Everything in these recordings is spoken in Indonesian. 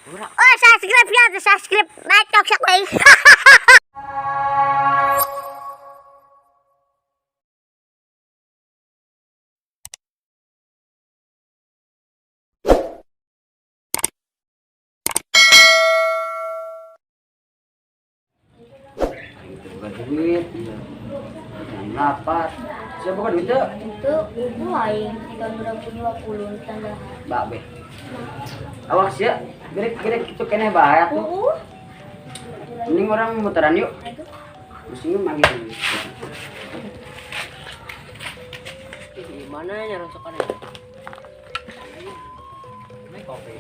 Oh, subscribe ya, subscribe. Bacok siya ko. Bukan duit, dapat. Siapa bukan duit? Itu ibu aing 320 tanda. Mbak be. Awas ya, gede itu kene bahaya tuh. Mending orang muteran yuk. Musimnya manggil dulu. Mana ya rosokannya? Ini kopi.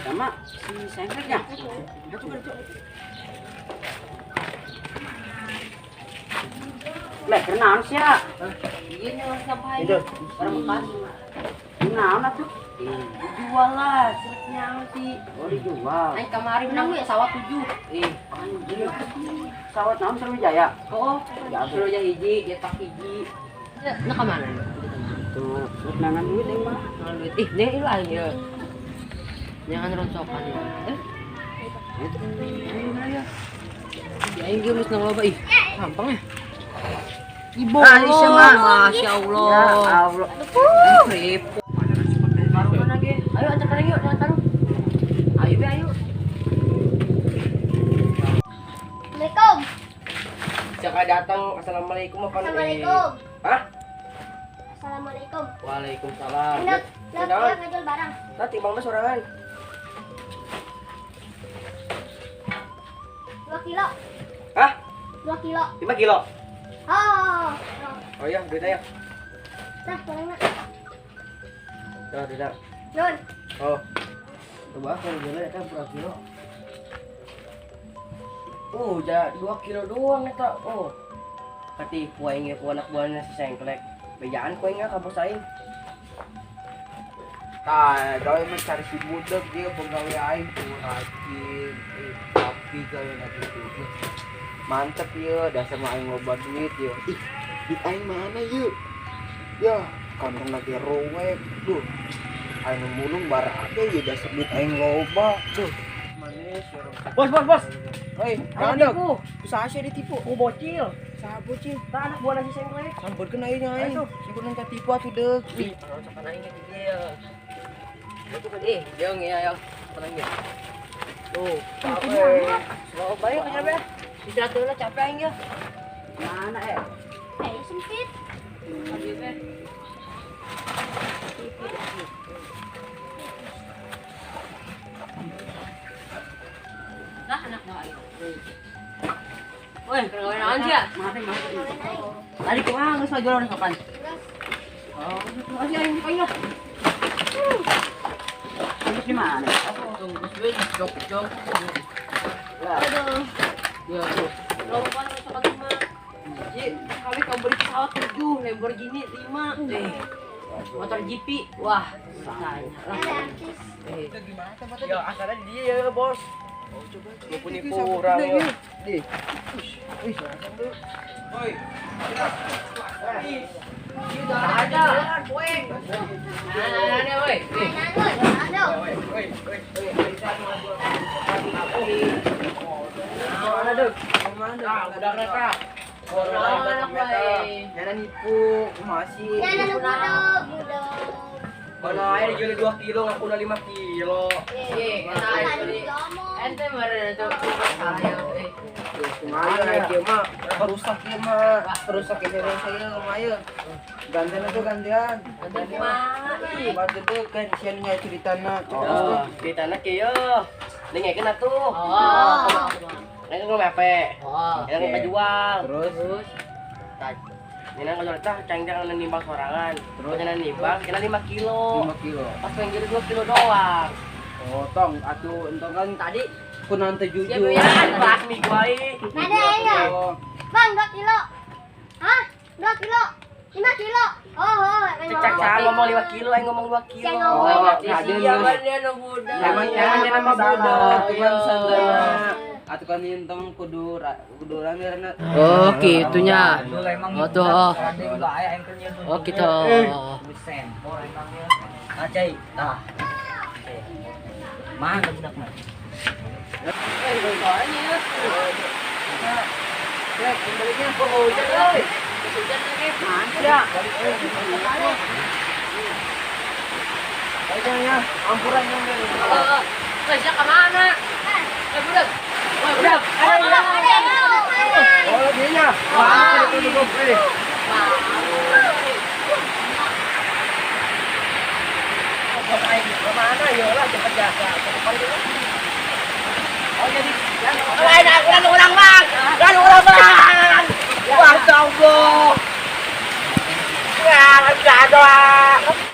Sama si sengkretnya. Lek kenaan sih ya? Iya nyala sampai. Itu Orang bekas. kenaan lah tuh. Dijual lah, seretnya sih. Oh dijual. Naik kemarin menang ya sawah 7. Anjir. Sawat naon Sriwijaya. Oh, suruh aja hiji, dia tak hiji. Nah kemana? Tuh, nangan duit yang mah. Kalau duit, ini lah ya. Jangan ronsokan ya. Ya. Ya ini geus nang loba ih. Gampang ya. Ibu, Iya, Mak. Masya Allah. Ya Allah. Krip. Taruhan lagi. Ayo antar taruh yuk, jangan taruh. Ayo be, ayo. Assalamualaikum. Jaka datang, assalamualaikum apa nih? Assalamualaikum. Hah? Assalamualaikum. Waalaikumsalam. Nak dia ngajul barang. Nanti bang mas sorangan. 2 kilo. Hah? 2 kilo. 5 kilo. Oh. Oh iya, duitnya ya. Nah, barang nak. Tidak. Nun. Oh. Coba kalau jalan kan berapa kilo? Oh, udah 2 kilo doang eta. Oh. Katipu aing ku anak buahna si Sengklek. Bejaan ku aing ka bos aing. Tah, doi mencari si budak dia pegawai aing tuh rajin, tapi gaya lagi tuh. Mantep ya, dasar mah aing loba duit ya. Ih, duit aing mana yuk? Ya, kantong lagi rowek, duh. Aing mulung bar ada ya dasar duit aing loba, duh. Manis ya. Bos. Hei, Ayo ada tipu. usaha sih ditipu. Ku bocil. Saha bocil. Tak anak buah si Sengklek. Sampurkeun aing aing. Ayo. Si kudu tipu atuh deuk. Ih, kalau sakan aing ke dia. Itu kan jeung ya, tenang ya. Tuh, capek. Slow baik aja be. Istirahat dulu capek aing ya. Mana Sempit. Habis be. Nah, anak baik. Woi, kerjain naon sih ya? Mati. Tadi kumaha geus jualan kapan? Oh, masih aing dipain lah. Terus di mana? Tunggu jok. Aduh. Ya tuh. Lompat sepatu mah. Ji, kami kau beli pesawat 7, Lamborghini 5. Motor GP. Wah, tanya lah. Ada artis. Ya, asalnya dia ya, Bos. Oh, coba. Lu punya kurang ya. Di. Oi. Sudah ada. Poeng. Nah, woi. Mana tuh? Mana? Udah mereka. Jangan nipu, masih. Jangan budak. Mana air jual 2 kilo, ngaku udah 5 kilo. Ente meren itu saya. Lumayan aja mah, perusak ya mah, perusak Indonesia ya lumayan. Gantian itu gantian. Bantu tuh kan siannya ceritana. Oh, ceritana kieu. Dengekeun atuh. Oh. Ini kan mepe. Oh. Yang ngejual. Terus Ini kan tah cang-cang nimbang sorangan. Terus nang nimbang kena 5 kilo. 5 kilo. Pas pengen 2 kilo doang. Oh, tong atuh entong kan Tadi kunaon teh ya jujur. ya pas mie gua ieu. Nada ya. Oh, Bang, 2 kilo. Hah? 2 kilo. 5 kilo. Oh, Cak ngomong 5 kilo, aing ngomong 2 kilo. Saya ngomong. Iya kan dia nu budak. Emang dia nama budak. Cuman sandana. Atuh kan entong kudu rame-rame. Oh, gitunya. Oh tuh. Oh gitu. Acai. Nah. Mana budak mah? Soalnya ya. Ya, kembalinya kok hujan euy. Hujan lagi. Ada. Ayo ya, ampuran yang dari. Siapa kemana? Budak. Woi, budak. Ayo. Oh, dia. Mana itu duduk ini? Kemana ya lah cepat jaga. Oh jadi jangan ulang bang. Jangan ulang bang. Bang, Allah. Ya, enggak doang.